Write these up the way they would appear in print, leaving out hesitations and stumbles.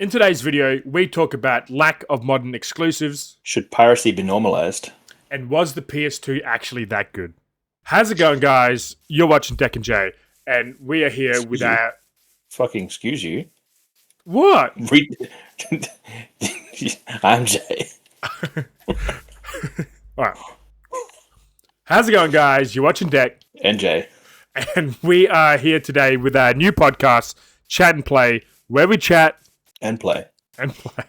In today's video, we talk about lack of modern exclusives. Should piracy be normalised? And was the PS2 actually that good? How's it going, guys? You're watching DEC'N'JAY, and we are here with our... Fucking excuse you. What? I'm Jay. Alright. How's it going, guys? You're watching Dec. And Jay. And we are here today with our new podcast, Chat and Play, where we chat... And play. And play.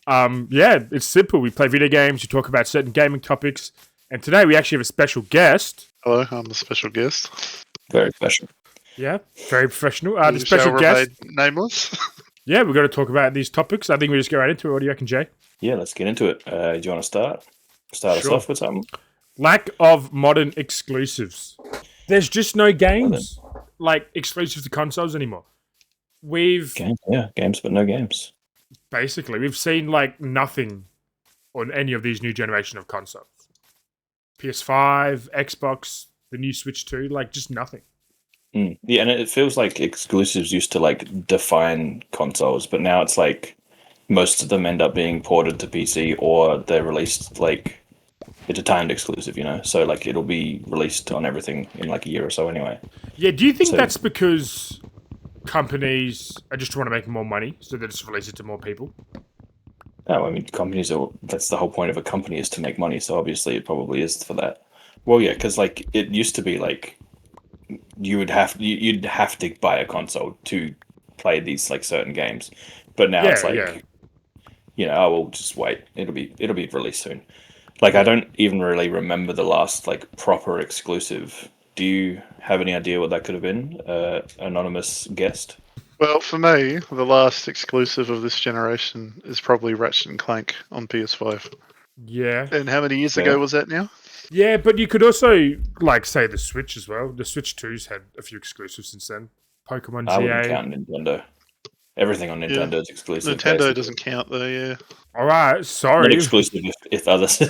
Yeah, it's simple. We play video games, we talk about certain gaming topics, and today we actually have a special guest. Hello, I'm the special guest. Very special. Yeah, very professional. The special shall guest. remain nameless. Yeah, we're going to talk about these topics. I think we just go right into it. What do you reckon, Jay? Yeah, let's get into it. Do you want to start? Start us off with something? Lack of modern exclusives. There's just no games like exclusive to consoles anymore. Games, but no games. Basically, we've seen like nothing on any of these new generation of consoles. PS5, Xbox, the new Switch 2, like just nothing. Yeah, and it feels like exclusives used to like define consoles, but now it's like most of them end up being ported to PC or they're released like it's a timed exclusive, you know? So like it'll be released on everything in like a year or so anyway. Yeah, do you think that's because companies are just trying to make more money, so they just release it to more people? No, I mean, that's the whole point of a company is to make money, so obviously it probably is for that. Well, yeah, because like it used to be like you'd have to buy a console to play these like certain games, but now it's like you know, I will just wait. It'll be released soon. Like I don't even really remember the last like proper exclusive. Do you have any idea what that could have been? Anonymous guest. Well, for me, the last exclusive of this generation is probably Ratchet and Clank on PS5. Yeah. And how many years ago was that now? Yeah, but you could also like say the Switch as well. The Switch 2's had a few exclusives since then. Pokemon GA. I wouldn't count Nintendo. Everything on Nintendo is exclusive. Nintendo basically. doesn't count though, yeah. Alright, sorry. Not exclusive if others...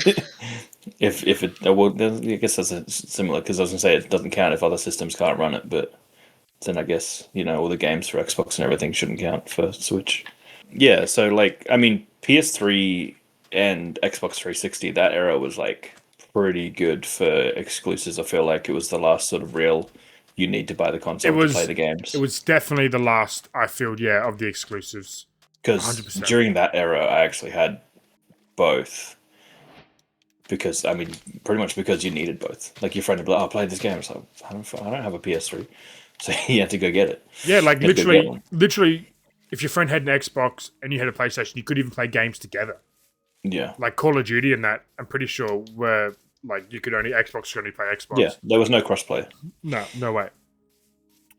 if it... Well, I guess that's similar, because I was going to say it doesn't count if other systems can't run it, but then I guess, you know, all the games for Xbox and everything shouldn't count for Switch. Yeah, so, like, I mean, PS3 and Xbox 360, that era was, like, pretty good for exclusives. I feel like it was the last sort of real... You need to buy the console to play the games. It was definitely the last, I feel, of the exclusives. Because during that era, I actually had both. Because, I mean, pretty much because you needed both. Like, your friend would be like, oh, play this game. It's like, I don't have a PS3. So you had to go get it. Yeah, like, literally, if your friend had an Xbox and you had a PlayStation, you could even play games together. Yeah. Like, Call of Duty and that, I'm pretty sure, were... Like, Xbox could only play Xbox. Yeah, there was no crossplay. No way.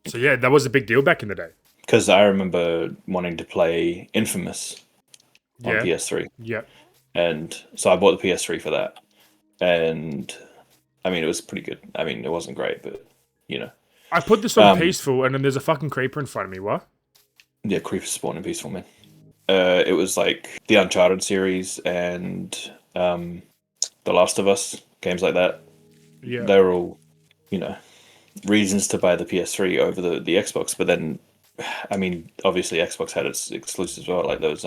So, yeah, that was a big deal back in the day. Because I remember wanting to play Infamous on PS3. Yeah. And so I bought the PS3 for that. And, I mean, it was pretty good. I mean, it wasn't great, but, you know. I put this on peaceful, and then there's a fucking creeper in front of me. What? Yeah, creepers spawn in peaceful, man. It was like the Uncharted series and The Last of Us. Games like that, they were all, you know, reasons to buy the PS3 over the Xbox. But then, I mean, obviously Xbox had its exclusives as well, like those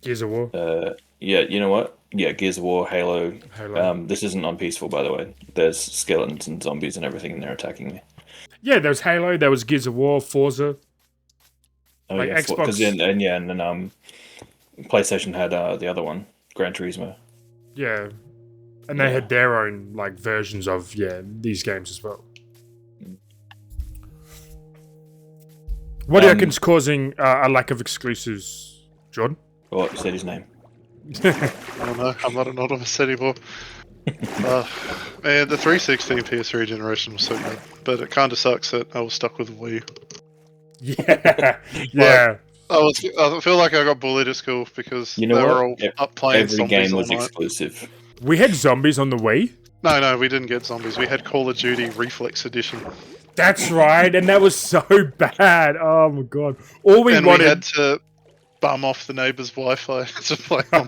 Gears of War. Yeah, you know what? Yeah, Gears of War, Halo. This isn't on peaceful, by the way. There's skeletons and zombies and everything, and they're attacking me. Yeah, there was Halo. There was Gears of War, Forza. Oh like yeah, Xbox. And then PlayStation had the other one, Gran Turismo. Yeah. And they had their own like versions of these games as well. What do you reckon's causing a lack of exclusives, Jordan? Well, you said his name. I don't know. I'm not anonymous anymore. Man, the 360 and PS3 generation was so good, but it kind of sucks that I was stuck with Wii. Yeah, yeah. I feel like I got bullied at school because they were all up playing every zombies game was all night. exclusive. We had zombies on the Wii? No, we didn't get zombies. We had Call of Duty Reflex Edition. That's right, and that was so bad. Oh my god. All we wanted... bum off the neighbour's Wi-Fi to play on.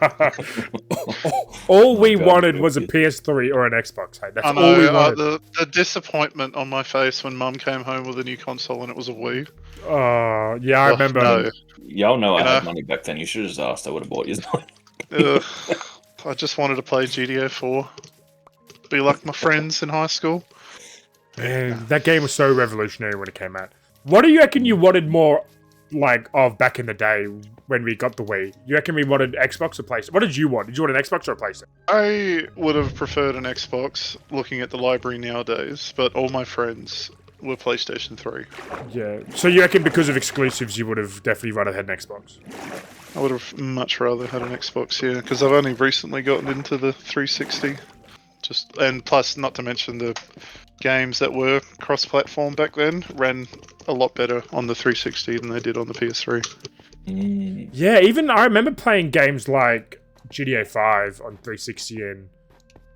All we God, wanted you're was a good. PS3 or an Xbox. Hey, that's I all we know, wanted. the disappointment on my face when Mum came home with a new console and it was a Wii. Yeah, I Ugh, remember. no. Y'all know I You had know? money back then. You should have just asked. I would have bought you. Ugh. I just wanted to play GTA 4. Be like my friends in high school. Man, that game was so revolutionary when it came out. What do you reckon you wanted more, like, of back in the day when we got the Wii? You reckon we wanted Xbox or PlayStation? What did you want? Did you want an Xbox or a PlayStation? I would have preferred an Xbox looking at the library nowadays, but all my friends were PlayStation 3. Yeah. So you reckon because of exclusives, you would have definitely rather had an Xbox? I would have much rather had an Xbox, yeah, because I've only recently gotten into the 360. And plus, not to mention the games that were cross-platform back then ran a lot better on the 360 than they did on the PS3. Yeah, even I remember playing games like GTA 5 on 360 and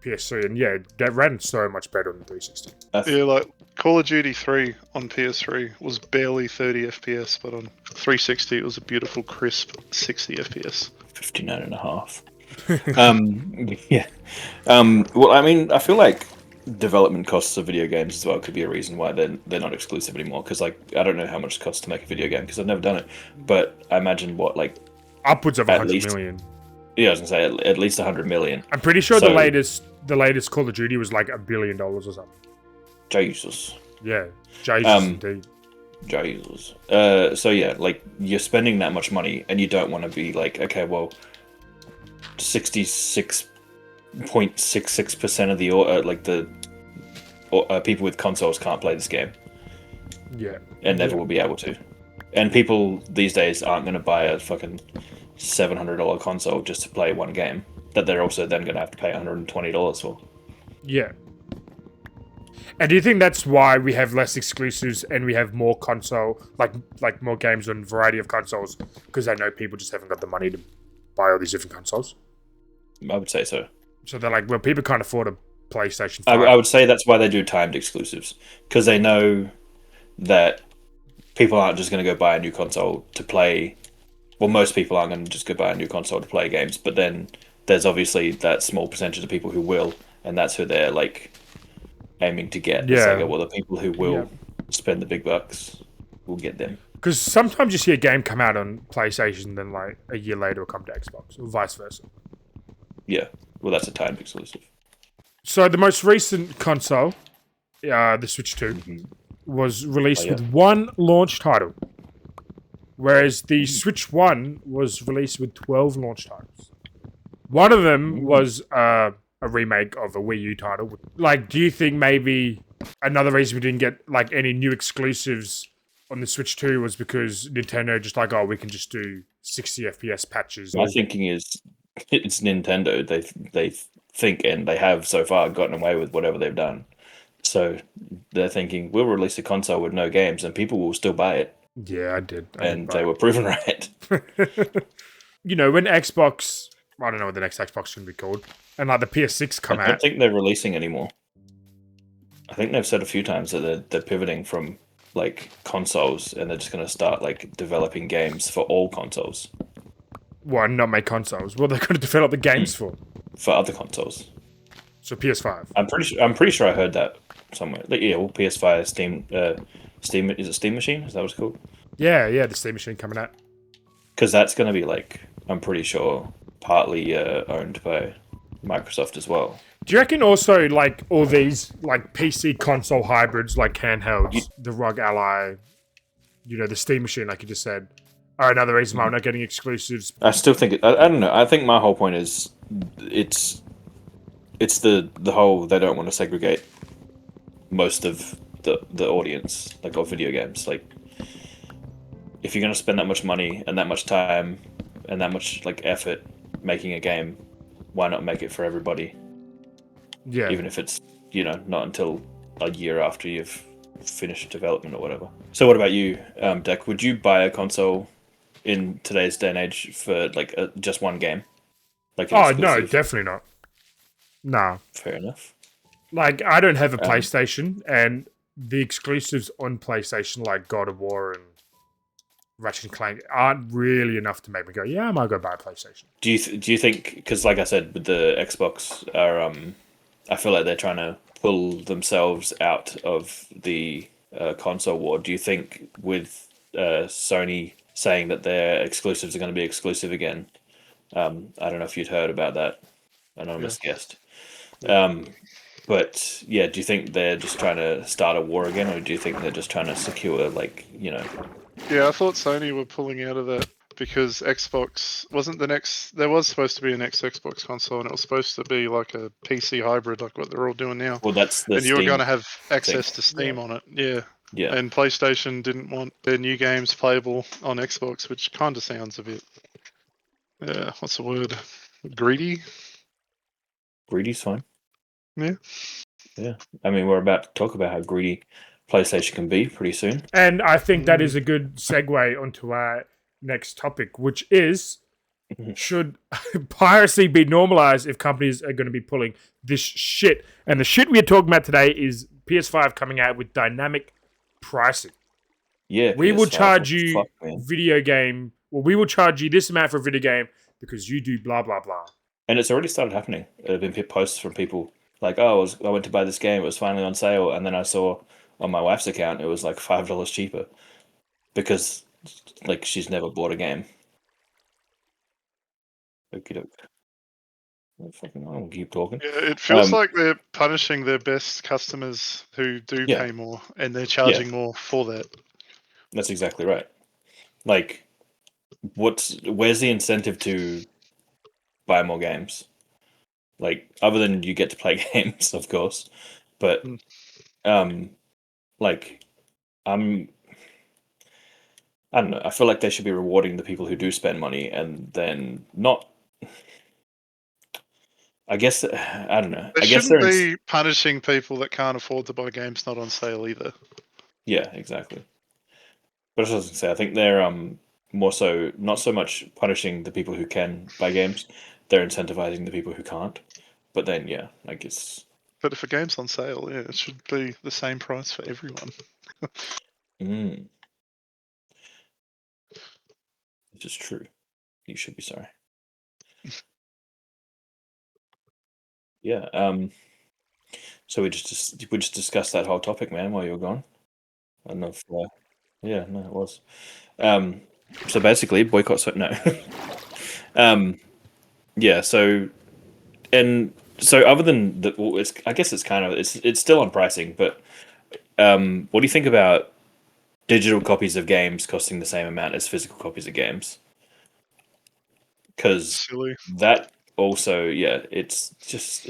PS3, and yeah, that ran so much better on the 360. Yeah, like Call of Duty 3 on PS3 was barely 30 FPS, but on 360 it was a beautiful, crisp 60 FPS. 59 and a half. Yeah. Well, I mean, I feel like development costs of video games as well could be a reason why they're not exclusive anymore. Because like I don't know how much it costs to make a video game because I've never done it, but I imagine what like Upwards of At 100 least. million. yeah, I was gonna say at least 100 million. I'm pretty sure So- the latest Call of Duty was like $1 billion or something. Jesus. Yeah, Jesus indeed. Jesus. So yeah, like you're spending that much money and you don't want to be like, okay, well, 66.66% of the people with consoles can't play this game Yeah, and never Yeah. will be able to. And people these days aren't going to buy a fucking $700 console just to play one game that they're also then going to have to pay $120 for. yeah. And do you think that's why we have less exclusives and we have more console, like more games on a variety of consoles? Because I know people just haven't got the money to buy all these different consoles. I would say so. So they're like, well, people can't afford a PlayStation 5. I would say that's why they do timed exclusives because they know that people aren't just going to go buy a new console to play. Well, most people aren't going to just go buy a new console to play games, but then there's obviously that small percentage of people who will, and that's who they're like aiming to get. It's Yeah. like, well, the people who will spend the big bucks will get them. Because sometimes you see a game come out on PlayStation, then like a year later it'll come to Xbox, or vice versa. Yeah, well, that's a timed exclusive. So the most recent console, the Switch 2, was released with one launch title, whereas the Switch 1 was released with 12 launch titles. One of them was a remake of a Wii U title. Like, do you think maybe another reason we didn't get like any new exclusives on the Switch 2 was because Nintendo just like, oh, we can just do 60 FPS patches? My thinking is it's Nintendo. They think and they have so far gotten away with whatever they've done. So they're thinking we'll release a console with no games and people will still buy it. Yeah, I did. And they were proven right. You know, when Xbox, I don't know what the next Xbox is going to be called, and like the PS6 come I don't out. think they're releasing anymore. I think they've said a few times that they're pivoting from like consoles and they're just going to start like developing games for all consoles. Well, not make consoles. What are they going to develop the games for? For other consoles. So PS5. I'm pretty sure I heard that somewhere. Like, yeah, well, PS5, Steam, is it Steam Machine? Is that what it's called? Yeah, the Steam Machine coming out. Because that's going to be like, I'm pretty sure, partly owned by Microsoft as well. Do you reckon also like all these like PC console hybrids, like handhelds, the ROG Ally, you know, the Steam Machine, like you just said, are another reason why we're not getting exclusives? I still think I don't know. I think my whole point is it's the whole they don't want to segregate most of the audience like of video games. Like if you're going to spend that much money and that much time and that much like effort making a game, why not make it for everybody? Yeah. Even if it's, you know, not until a year after you've finished development or whatever. So what about you, Dec? Would you buy a console in today's day and age for like just one game? Like an Oh, no, exclusive? definitely not. Nah. Fair enough. Like, I don't have a PlayStation, and the exclusives on PlayStation, like God of War and Ratchet and Clank aren't really enough to make me go, yeah, I might go buy a PlayStation. Do you think, because like I said, with the Xbox, I feel like they're trying to pull themselves out of the console war. Do you think with Sony saying that their exclusives are going to be exclusive again? I don't know if you'd heard about that. Anonymous guest. But yeah, do you think they're just trying to start a war again, or do you think they're just trying to secure, like, you know? Yeah, I thought Sony were pulling out of that because Xbox wasn't the next. There was supposed to be a next Xbox console, and it was supposed to be like a PC hybrid, like what they're all doing now. Well, that's the And you were Steam going to have access thing. to Steam on it, yeah. Yeah. And PlayStation didn't want their new games playable on Xbox, which kind of sounds a bit, what's the word? Greedy? Greedy's fine. Yeah. Yeah. I mean, we're about to talk about how greedy PlayStation can be pretty soon. And I think that is a good segue onto our next topic, which is, should piracy be normalized if companies are going to be pulling this shit? And the shit we're talking about today is PS5 coming out with dynamic pricing. Yeah. We will charge you man. we will charge you this amount for a video game because you do blah, blah, blah. And it's already started happening. There have been posts from people like, oh, I went to buy this game, it was finally on sale, and then I saw on my wife's account it was like $5 cheaper because, like, she's never bought a game. Okie doke. I'll keep talking. Yeah, it feels like they're punishing their best customers who do pay more, and they're charging more for that. That's exactly right. Like, where's the incentive to buy more games? Like, other than you get to play games, of course, but like, I don't know. I feel like they should be rewarding the people who do spend money, and then not. I guess I don't know. They I guess shouldn't be punishing people that can't afford to buy games not on sale either. Yeah, exactly. But I was going to say, I think they're more so not so much punishing the people who can buy games, they're incentivizing the people who can't. But then, yeah, I guess. But if a game's on sale, yeah, it should be the same price for everyone. Which is true. You should be sorry. Yeah. So we just discussed that whole topic, man, while you were gone. I don't know if. Yeah, no, it was. So basically, boycott. So no. Yeah. So, and so other than the, well, I guess it's kind of it's still on pricing, but what do you think about digital copies of games costing the same amount as physical copies of games? Because that also, yeah, it's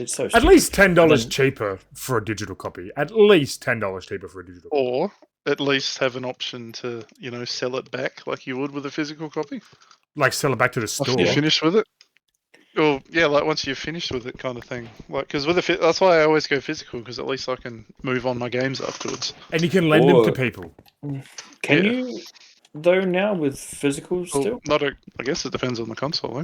so at least $10 cheaper for a digital copy. At least $10 cheaper for a digital copy. Or at least have an option to, sell it back like you would with a physical copy. Like sell it back to the store. After you're finished with it. Or yeah, like once you're finished with it, kind of thing. Like because that's why I always go physical, because at least I can move on my games afterwards. And you can lend them to people. Can you though now with physicals still? I guess it depends on the console.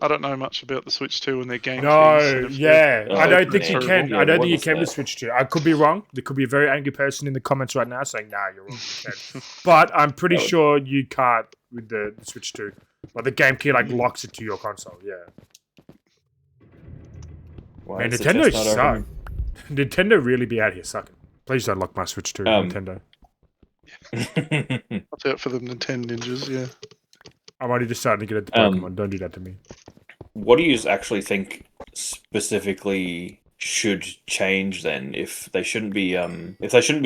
I don't know much about the Switch 2 and their game keys. I don't think you can. Yeah, I don't think you can with Switch 2. I could be wrong. There could be a very angry person in the comments right now saying, "Nah, you're wrong. You can." But I'm pretty sure you can't with the Switch 2. Like the game key locks it to your console. Yeah. Man, Nintendo suck. Nintendo really be out here sucking. Please don't lock my Switch 2, Nintendo. Watch out for the Nintendo ninjas. Yeah. I'm already just starting to get into Pokemon. Don't do that to me. What do you actually think specifically should change then? If they shouldn't be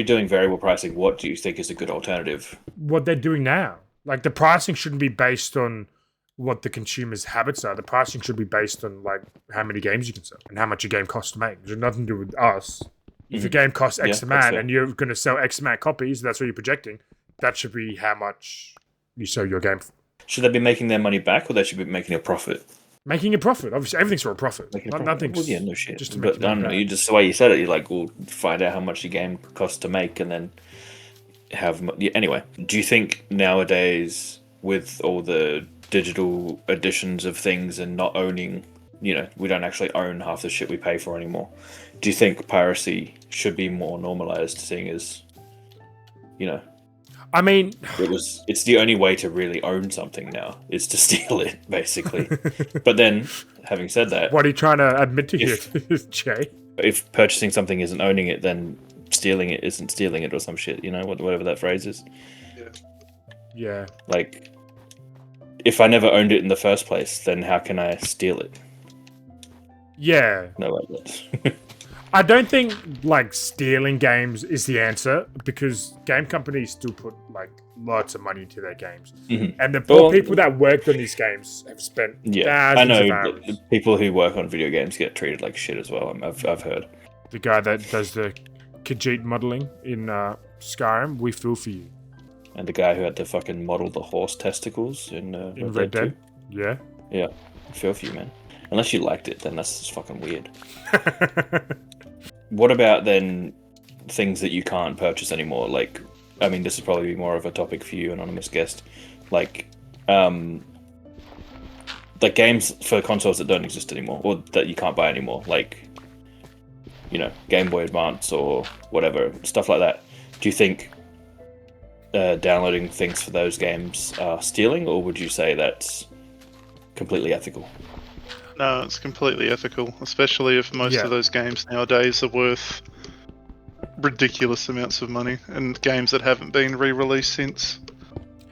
doing variable pricing, what do you think is a good alternative? What they're doing now. Like the pricing shouldn't be based on what the consumer's habits are. The pricing should be based on like how many games you can sell and how much a game costs to make. It has nothing to do with us. If a game costs X amount and you're going to sell X amount of copies, that's what you're projecting. That should be how much you sell your game for. Should they be making their money back, or they should be making a profit? Making a profit. Obviously, everything's for a profit. Nothing's. Well, yeah, no shit. Just to but I don't know. You just the way you said it, you're like, we'll find out how much your game costs to make, and then have. Anyway, do you think nowadays, with all the digital editions of things and not owning, we don't actually own half the shit we pay for anymore? Do you think piracy should be more normalized, seeing as, I mean, It's the only way to really own something now is to steal it, basically. But then, having said that, what are you trying to admit to here, If- Jay? if purchasing something isn't owning it, then stealing it isn't stealing it or some shit, you know, whatever that phrase is. Yeah. Like, if I never owned it in the first place, then how can I steal it? Yeah. No, like I don't think like stealing games is the answer because game companies still put like lots of money into their games, and the poor people that worked on these games have spent I thousands know of hours. the people who work on video games get treated like shit as well. I've heard. The guy that does the Khajiit modeling in Skyrim, we feel for you. And the guy who had to fucking model the horse testicles in Red Dead. Yeah. Yeah, I feel for you, man. Unless you liked it, then that's just fucking weird. What about then things that you can't purchase anymore? Like, I mean, this is probably more of a topic for you, anonymous guest. Like games for consoles that don't exist anymore, or that you can't buy anymore, like, you know, Game Boy Advance or whatever, stuff like that. Do you think downloading things for those games are stealing, or would you say that's completely ethical? No, it's completely ethical, especially if most of those games nowadays are worth ridiculous amounts of money, and games that haven't been re-released since.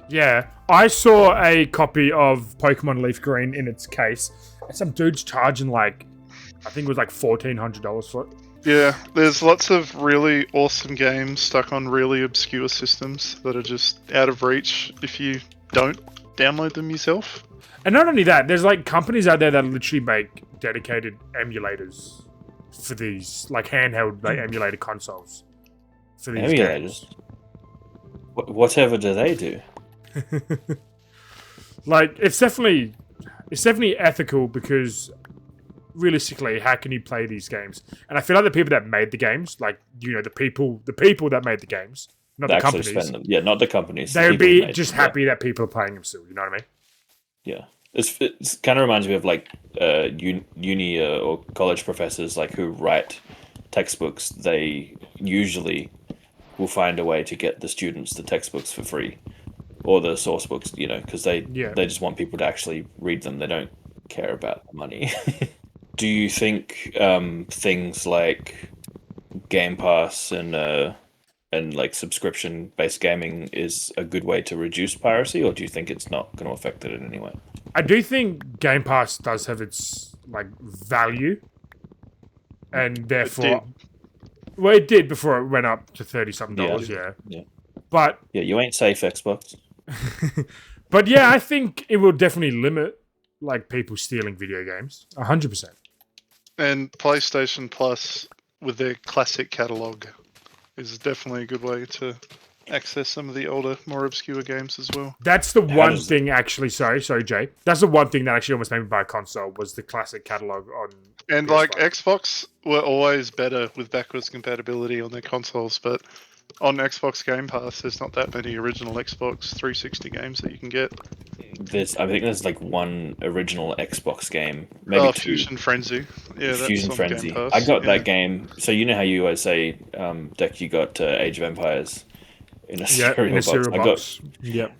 Yeah, I saw a copy of Pokemon Leaf Green in its case, and some dude's charging like, I think it was like $1,400 for it. Yeah, there's lots of really awesome games stuck on really obscure systems that are just out of reach if you don't download them yourself. And not only that, there's like companies out there that literally make dedicated emulators for these, like handheld like emulator consoles for these games. Whatever do they do? Like it's definitely ethical because realistically, how can you play these games? And I feel like the people that made the games, like, you know, the people that made the games, not the companies. Yeah, not the companies. They would be just happy that people are playing them still. You know what I mean? Yeah. It's kind of reminds me of like uni or college professors like who write textbooks. They usually will find a way to get the students the textbooks for free, or the source books, you know, because they just want people to actually read them. They don't care about the money. Do you think things like Game Pass and like subscription-based gaming is a good way to reduce piracy, or do you think it's not going to affect it in any way? I do think Game Pass does have its like value, and therefore, it did before it went up to $30-something. Yeah. But you ain't safe, Xbox. But yeah, I think it will definitely limit like people stealing video games 100%. And PlayStation Plus with their classic catalog is definitely a good way to access some of the older, more obscure games as well. That's the one thing, actually. Sorry, Jay. That's the one thing that actually almost made me buy a console was the classic catalog on. And PS5. like Xbox were always better with backwards compatibility on their consoles, but on Xbox Game Pass, there's not that many original Xbox 360 games that you can get. I think there's like one original Xbox game, maybe two. Fusion Frenzy. Yeah, that's Fusion on Frenzy. Game Pass. I got that game. So you know how you always say, Deck, you got Age of Empires in a cereal box.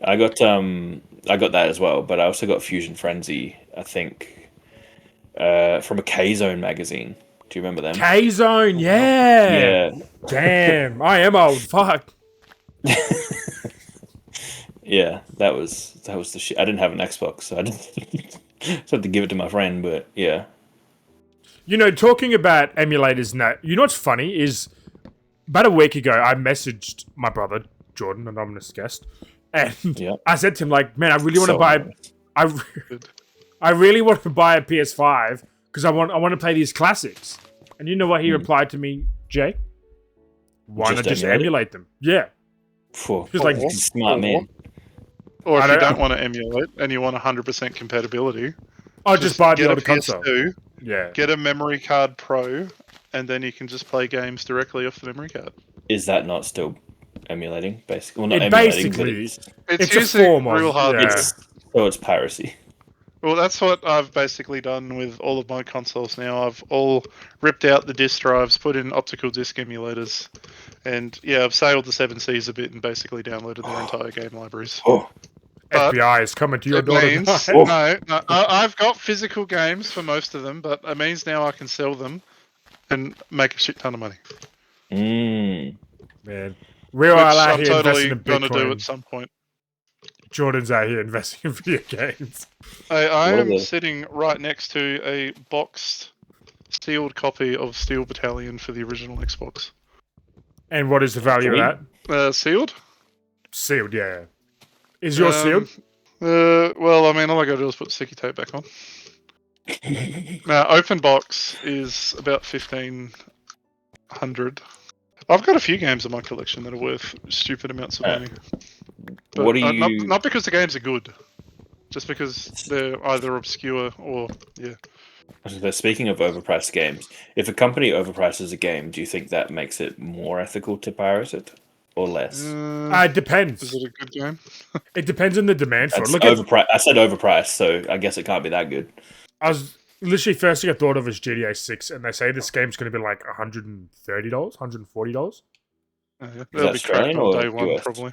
I got that as well, but I also got Fusion Frenzy. I think from a K-Zone magazine. Do you remember them? K-Zone, yeah. Yeah. Damn, I am old. Fuck. Yeah, that was the shit. I didn't have an Xbox, so I didn't so I had to give it to my friend. But yeah, you know, talking about emulators and that, you know what's funny is about a week ago I messaged my brother Jordan, anonymous guest, and I said to him like, "Man, I really want to buy. I really want to buy a PS5 because I want to play these classics." And you know what he replied to me, Jay? Why not just emulate them? Yeah. He's like, smart man. Or if you don't want to emulate and you want 100% compatibility, I'll just buy the older console. Yeah. Get a memory card Pro, and then you can just play games directly off the memory card. Is that not still emulating? Basically, well, not emulating. Basically, it's a form of real hard. Yeah. It's piracy. Well, that's what I've basically done with all of my consoles now. I've all ripped out the disk drives, put in optical disc emulators, And yeah, I've sailed the seven seas a bit and basically downloaded their entire game libraries. Oh, But FBI is coming to your it door means tonight. no, I've got physical games for most of them, but it means now I can sell them and make a shit ton of money, Man, we're which all out I'm here investing totally in gonna do Bitcoin. at some point. Jordan's out here investing in video games. I What are am the- sitting right next to a boxed, sealed copy of Steel Battalion for the original Xbox. And what is the value of that? Sealed? Sealed, yeah. Is yours sealed? Well, I mean, all I gotta do is put sticky tape back on. Now, open box is about 1,500. I've got a few games in my collection that are worth stupid amounts of money. But, what do you? not because the games are good, just because they're either obscure or Speaking of overpriced games, if a company overprices a game, do you think that makes it more ethical to pirate it or less? It depends. Is it a good game? It depends on the demand for it. That's Look at, overpriced. I said overpriced, so I guess it can't be that good. I was literally first thing I thought of was GTA 6, and they say this game's going to be like $130, $140. Yeah, that they'll be Australian cracking on or day one, US? probably.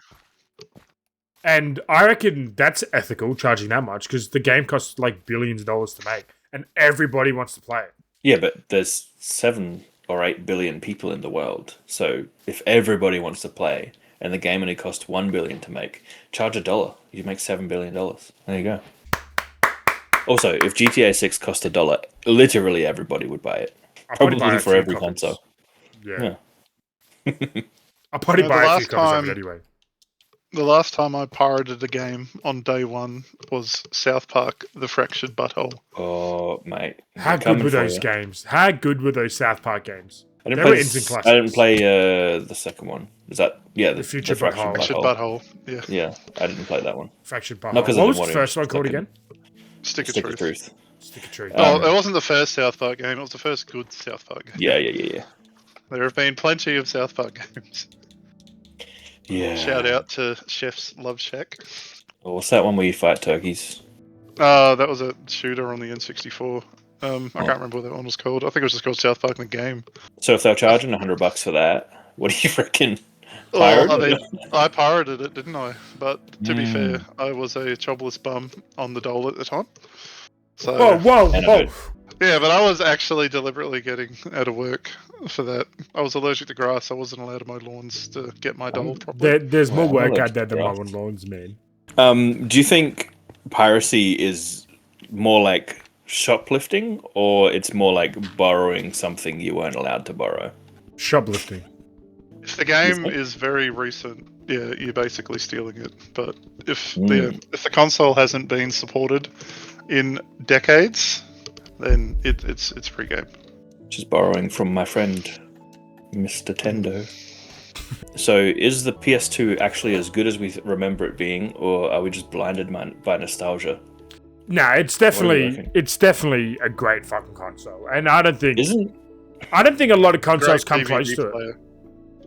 And I reckon that's ethical, charging that much, because the game costs like billions of dollars to make, and everybody wants to play it. Yeah, but there's 7 or 8 billion people in the world. So if everybody wants to play, and the game only costs $1 billion to make, charge $1, you make $7 billion. There you go. Also, if GTA 6 cost $1, literally everybody would buy it. I'll probably buy Probably a for few every copies. console. Yeah. Yeah. I'll probably The buy a few last copies of time- it anyway. The last time I pirated a game on day one was South Park: The Fractured Butthole. Oh, mate. How They're good coming were for those you. games? How good were those South Park games? I didn't They play were this- instant I didn't classics. play the second one. Is that the Future Fractured Butthole. Fractured Butthole? Butthole. Yeah. Yeah, I didn't play that one. Fractured Not Butthole. 'cause I What didn't was the want to first one called stick again? Stick of Stick of Truth. Truth. Stick of Truth. Oh, it wasn't the first South Park game. It was the first good South Park game. Yeah. There have been plenty of South Park games. Yeah. Shout out to Chef's Love Shack. Well, what's that one where you fight turkeys? That was a shooter on the N64. I can't remember what that one was called. I think it was just called South Park in the game. So if they're charging $100 for that, what do you reckon? Well, I Pirate? mean, I pirated it, didn't I? But to be fair, I was a jobless bum on the dole at the time. So Whoa. yeah, but I was actually deliberately getting out of work for that. I was allergic to grass. I wasn't allowed to mow lawns to get my dole properly. There's more Wow, work allergic out there than to mowing lawns, man. Do you think piracy is more like shoplifting, or it's more like borrowing something you weren't allowed to borrow? Shoplifting. If the game think? is very recent, yeah, you're basically stealing it. But if the console hasn't been supported in decades, then it's free game. Just borrowing from my friend, Mr. Tendo. So is the PS2 actually as good as we remember it being, or are we just blinded by nostalgia? Nah, it's What do you definitely a great fucking console, and I don't think Isn't? a lot of consoles Great come close DVD to it. player.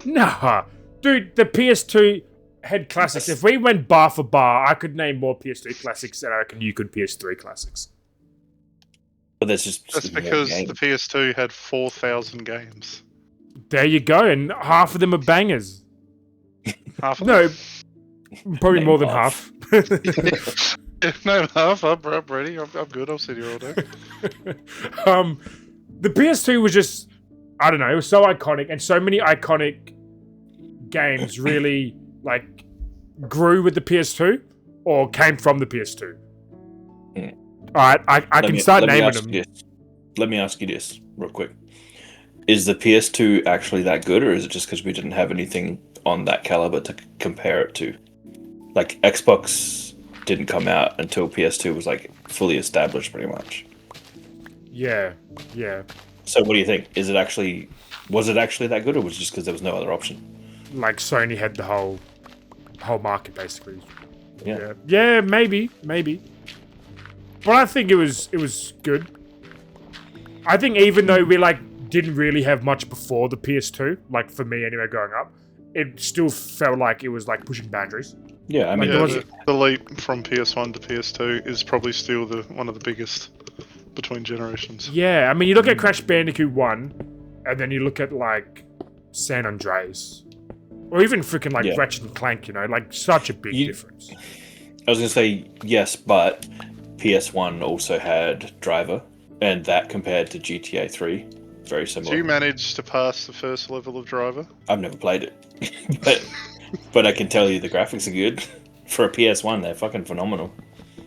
Nah, dude, the PS2 had classics. If we went bar for bar, I could name more PS2 classics than I reckon you could PS3 classics. But there's just That's more because games. the PS2 had 4,000 games. There you go, and half of them are bangers. Half of No, probably Name more than half. half. No, half. I'm ready. I'm good. I'll sit here all day. The PS2 was just, I don't know, it was so iconic, and so many iconic games really like grew with the PS2 or came from the PS2. All right, I can start naming them. Let me ask you this real quick. Is the PS2 actually that good, or is it just because we didn't have anything on that caliber to compare it to? Like, Xbox didn't come out until PS2 was like fully established, pretty much. Yeah. So what do you think? Was it actually that good, or was it just because there was no other option? Like Sony had the whole market basically. Yeah. Yeah, maybe. But I think it was good. I think even though we didn't really have much before the PS2, like for me anyway, growing up, it still felt like it was like pushing boundaries. Yeah, I mean, Yeah, was- the leap from PS1 to PS2 is probably still one of the biggest between generations. Yeah, I mean, you look at Crash Bandicoot 1, and then you look at like San Andreas. Or even freaking like Yeah. Ratchet and Clank, like such a big difference. I was gonna say yes, but PS1 also had Driver, and that compared to GTA 3, very Do similar. you manage to pass the first level of Driver? I've never played it, but I can tell you the graphics are good for a PS1. They're fucking phenomenal.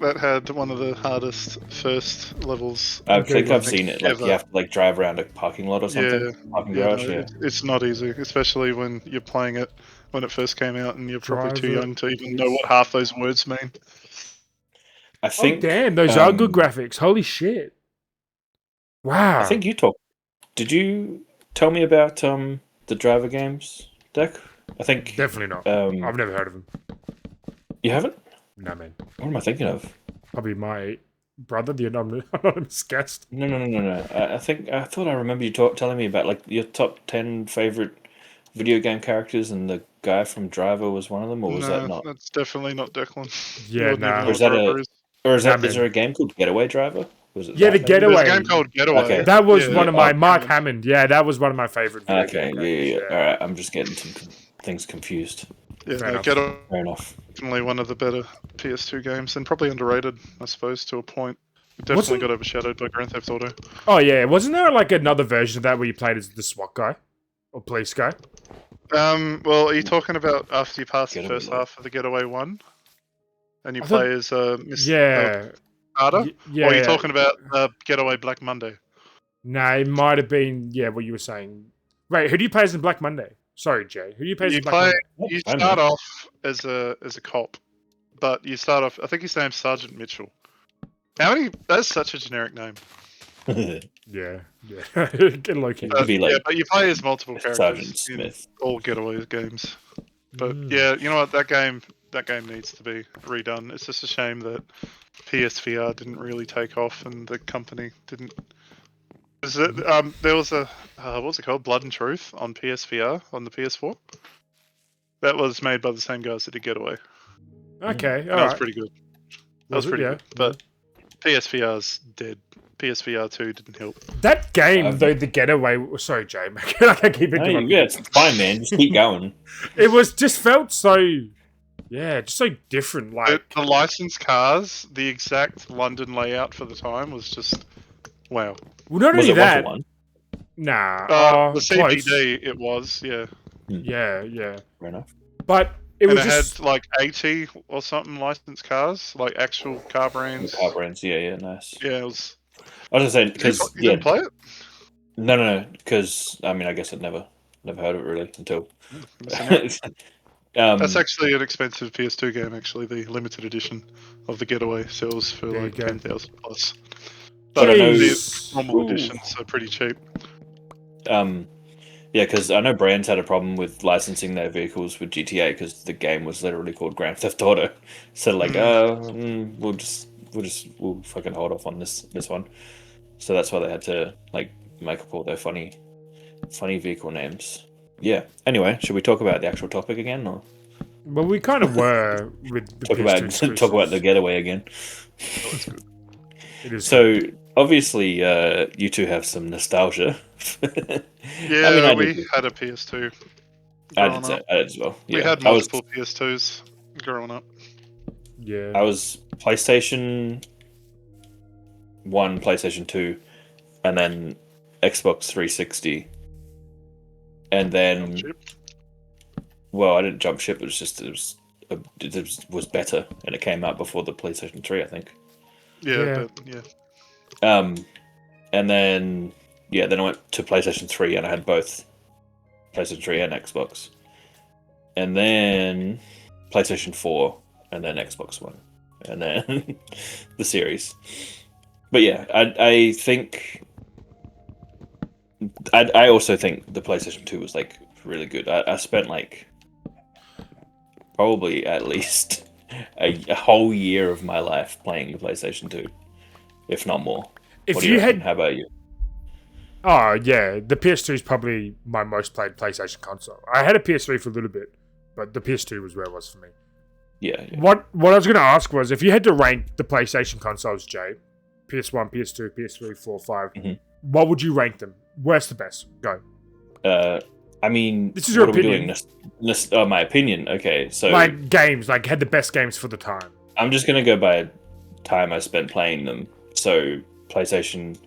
That had one of the hardest first levels. I Okay, think well, I've seen it. Like ever. you have to like drive around a parking lot or something. Yeah, Parking yeah, garage. no, Yeah. it's not easy, especially when you're playing it when it first came out and you're probably too Driver young to even know what half those words mean. I think. Oh damn, those are good graphics. Holy shit! Wow. I think you talked. Did you tell me about the Driver games, Deck? I think Definitely not. I've never heard of them. you haven't. No man. What am I thinking of? Probably my brother, the anonymous guest. No. I thought I remember you telling me about like your top 10 favorite video game characters, and the guy from Driver was one of them, or was that No, not? that's definitely not Declan. You Yeah, wouldn't even nah. know Or what is that Driver a? is. Or is Nah, that? Is man. there a game called Getaway Driver? Was it? Yeah, that the maybe? There's a Getaway. game called Getaway. Okay. That was Yeah, one of my Mark Hammond. Hammond. Yeah, that was one of my favorite video Okay. game Yeah. games. All right. I'm just getting some things confused. Yeah, Fair no, enough. Getaway Fair enough. definitely one of the better PS2 games, and probably underrated, I suppose, to a point. It definitely Wasn't- got overshadowed by Grand Theft Auto. Oh yeah, wasn't there like another version of that where you played as the SWAT guy or police guy? Well, are you talking about after you pass the Getaway first Lord. half of the Getaway one, and you I thought- play as Miss Yeah, Carter? yeah. Or are you talking about Getaway Black Monday? Nah, it might have been what you were saying. Wait, who do you play as in Black Monday? Sorry, Jay. Who do you play as You in Black play. Monday? You I start know. off as a cop, but you start off. I think his name's Sergeant Mitchell. How many? That's such a generic name. Yeah. Get Loki. Could be like but you play as multiple Sergeant characters in Smith. all Getaway games. But Mm. yeah, you know what? That game needs to be redone. It's just a shame that PSVR didn't really take off, and the company didn't. There was a what was it called? Blood and Truth on PSVR on the PS4. That was made by the same guys that did Getaway. Okay, And all that was right. pretty good. That was it? pretty Yeah. good. But PSVR's dead. PSVR 2 didn't help. That game, though, the Getaway. Sorry, Jay. I can't keep No, interrupting. yeah, it's fine, man. Just keep going. It was just felt so. Yeah, just so different. Like The licensed cars, the exact London layout for the time was just wow. well, not Was only it that. 1-to-1? Nah, The close. CBD, it was, yeah. Yeah. Fair enough. But it And was it just had like 80 or something licensed cars, like actual car The brands. car brands, yeah, nice. Yeah, it was. I was just saying You because didn't play it? no, because I mean, I guess I'd never heard of it really until. Missing out. That's actually an expensive PS2 game. Actually, the limited edition of the Getaway sells for There you like go. 10,000 plus. But But I know- the normal Ooh. editions are pretty cheap. Yeah, because I know brands had a problem with licensing their vehicles with GTA because the game was literally called Grand Theft Auto. So like, we'll fucking hold off on this one. So that's why they had to like make up all their funny vehicle names. Yeah. Anyway, should we talk about the actual topic again, or well, we kind of were with the talk PS2 about exclusives. the Getaway again? It is So obviously, you two have some nostalgia. Yeah, I mean, I we did. had a PS2 I growing did up. as well. Yeah, We had multiple PS2s growing up. yeah. I was PlayStation 1, PlayStation 2, and then Xbox 360. And then, Chip. well, I didn't jump ship. It was better, and it came out before the PlayStation 3, I think. Yeah. And then I went to PlayStation 3, and I had both PlayStation 3 and Xbox. And then PlayStation 4, and then Xbox One, and then the series. But yeah, I think I also think the PlayStation 2 was like really good. I spent like probably at least a whole year of my life playing the PlayStation 2, if not more. If What do you you reckon? had, How about you? oh yeah, the PS2 is probably my most played PlayStation console. I had a PS3 for a little bit, but the PS2 was where it was for me. Yeah. What I was going to ask was, if you had to rank the PlayStation consoles, Jay, PS1, PS2, PS3, 4, 5, Mhm. what would you rank them? Worst to best? Go. I mean, This is your what are we opinion. doing? My opinion. Okay, so Like games, like had the best games for the time. I'm just gonna go by time I spent playing them. So PlayStation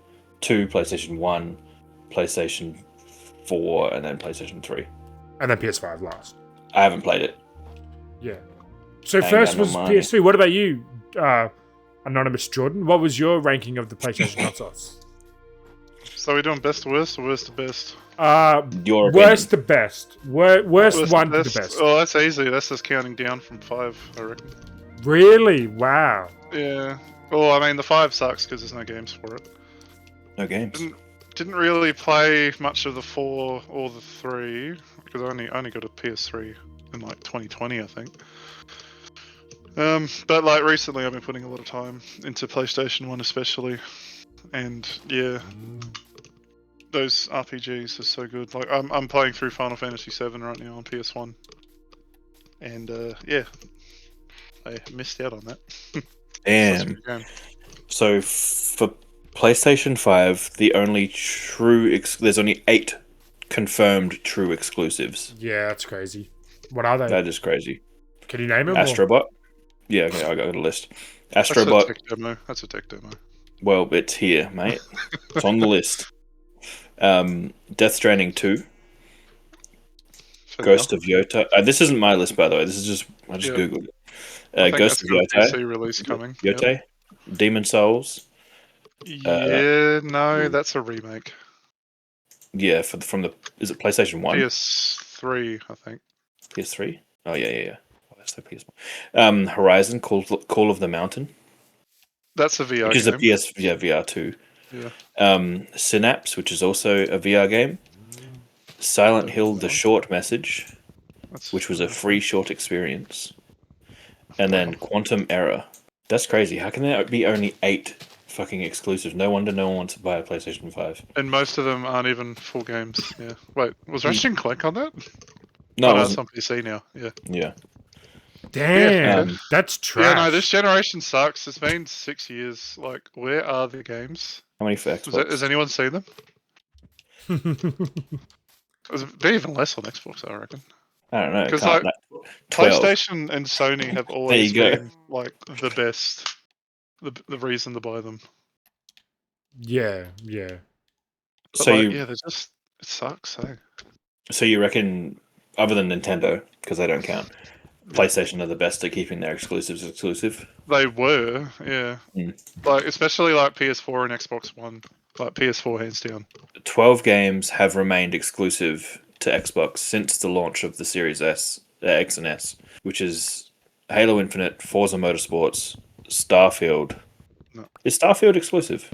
2, PlayStation 1, PlayStation 4, and then PlayStation 3. And then PS5 last. I haven't played it. Yeah. So Ain't first got no was money. PS3. What about you, Anonymous Jordan? What was your ranking of the PlayStation consoles? So we're doing best to worst or worst to best? Your Worst to best. Worst one to the best. Oh, that's easy. That's just counting down from 5, I reckon. Really? Wow. Yeah. Well, I mean, the 5 sucks because there's no games for it. No games. Didn't really play much of the 4 or the 3 because I only got a PS3 in like 2020, I think. But like recently, I've been putting a lot of time into PlayStation 1, especially, and yeah, those RPGs are so good. Like I'm playing through Final Fantasy VII right now on PS1, and yeah, I missed out on that. Such a Damn. good game. So for PlayStation 5, the only true there's only 8 confirmed true exclusives. Yeah, that's crazy. What are they? That is crazy. Can you name them? Astrobot. Yeah, okay, I got a list. That's a Astrobot. tech demo. That's a tech demo. Well, it's here, mate. It's on the list. Death Stranding 2. Ghost of Yota. This isn't my list, by the way. This is just I just googled it. I think Ghost that's of got a Yota. PC release coming. Yota. Demon Souls. Yeah, no, that's a remake. Yeah, from the is it PlayStation 1? PS3, I think. PS3. Oh yeah. Oh, that's the PS1. Horizon Call of the Mountain. That's a VR Which is game. a VR 2. Yeah. Synapse, which is also a VR game. Silent Hill: The Short Message, which was a free short experience. And then Quantum Error. That's crazy. How can there be only 8 fucking exclusives? No wonder no one wants to buy a PlayStation 5. And most of them aren't even full games. Yeah. Wait, was Ratchet & Clank on that? No, oh, it no, it's wasn't. on PC now. Yeah. Yeah. Damn, that's trash. Yeah, no, this generation sucks. It's been 6 years. Like, where are the games? How many for Xbox? Has anyone seen them? They're even less on Xbox, I reckon. I don't know. Because Can't- like, 12. PlayStation and Sony have always go. been like the best. The reason to buy them. yeah. But So like, you yeah, it sucks. Eh? so you reckon, other than Nintendo, because they don't count, PlayStation are the best at keeping their exclusives exclusive? They were, yeah. Like especially like PS4 and Xbox One. Like PS4 hands down. 12 games have remained exclusive to Xbox since the launch of the Series X and S, which is Halo Infinite, Forza Motorsports, Starfield. No. Is Starfield exclusive?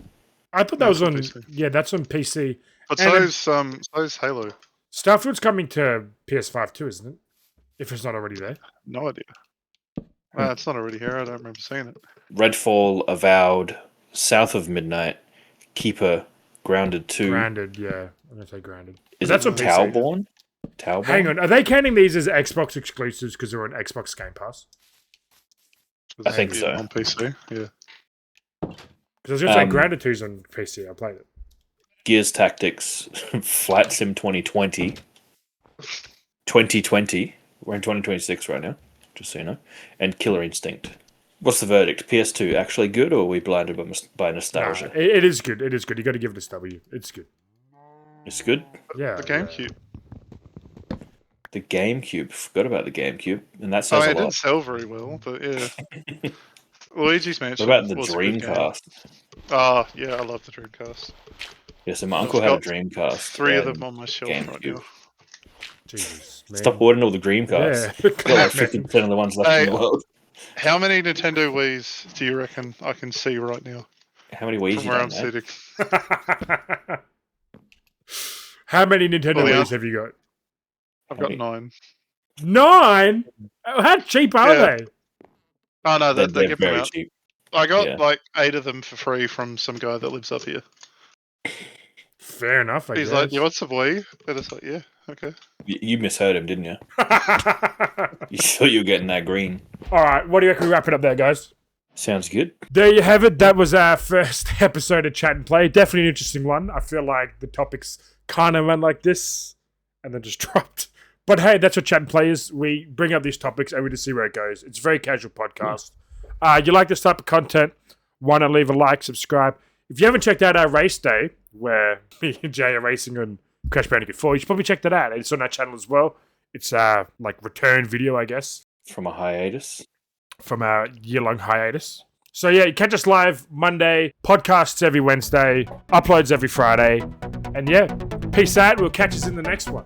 I thought that was on. PC. Yeah, that's on PC. But And so's Halo. Starfield's coming to PS5 too, isn't it? If it's not already there. No idea. It's not already here. I don't remember seeing it. Redfall, Avowed, South of Midnight, Keeper, Grounded 2. Grounded, yeah. I'm gonna say grounded. Is That's it on PC. Towerborn? Towerborn? Hang on, are they counting these as Xbox exclusives because they're on Xbox Game Pass? I think Maybe so. On PC, yeah. Because I was gonna say Grounded 2's on PC. I played it. Gears Tactics, Flight Sim 2020. 2020. We're in 2026 right now, just so you know. And Killer Instinct. What's the verdict? PS2 actually good, or are we blinded by nostalgia? Nah, it is good. It is good. You got to give it a W. It's good. It's good. Yeah. The GameCube. The GameCube. Forgot about the GameCube, and that I says mean, a it lot. didn't sell very well, but yeah. Luigi's Mansion. What about the was a good game. Dreamcast? Oh, yeah, I love the Dreamcast. Yeah, so my I've uncle had a got Dreamcast. 3 of and them on my shelf right GameCube. now. Jesus, man. Stop ordering all the Dreamcasts. Yeah. Got like 50% of the ones left in the world. How many Nintendo Wii's do you reckon I can see right now How many Wii's from you where done, I'm mate? sitting? How many Nintendo Well, the Wii's answer- have you got? I've How got many? 9. 9? Oh, how cheap are Yeah. they? Oh no, they They're give them very out. cheap. I got Yeah. like 8 of them for free from some guy that lives up here. Fair enough, I He's guess. like, "You want some Wii?" And it's like, "Yeah, okay." You misheard him, didn't you? You thought you were getting that green. All right, what do you reckon we wrap it up there, guys? Sounds good. There you have it. That was our first episode of Chat and Play. Definitely an interesting one. I feel like the topics kind of went like this, and and then just dropped. But hey, that's what Chat and Play is. We bring up these topics and we just see where it goes. It's a very casual podcast. You like this type of content, why not leave a like, subscribe. If you haven't checked out our race day, where me and Jay are racing on Crash Bandicoot 4, you should probably check that out. It's on our channel as well. It's like return video, I guess. From a hiatus. From our year-long hiatus. So yeah, you catch us live Monday, podcasts every Wednesday, uploads every Friday. And yeah, peace out. We'll catch us in the next one.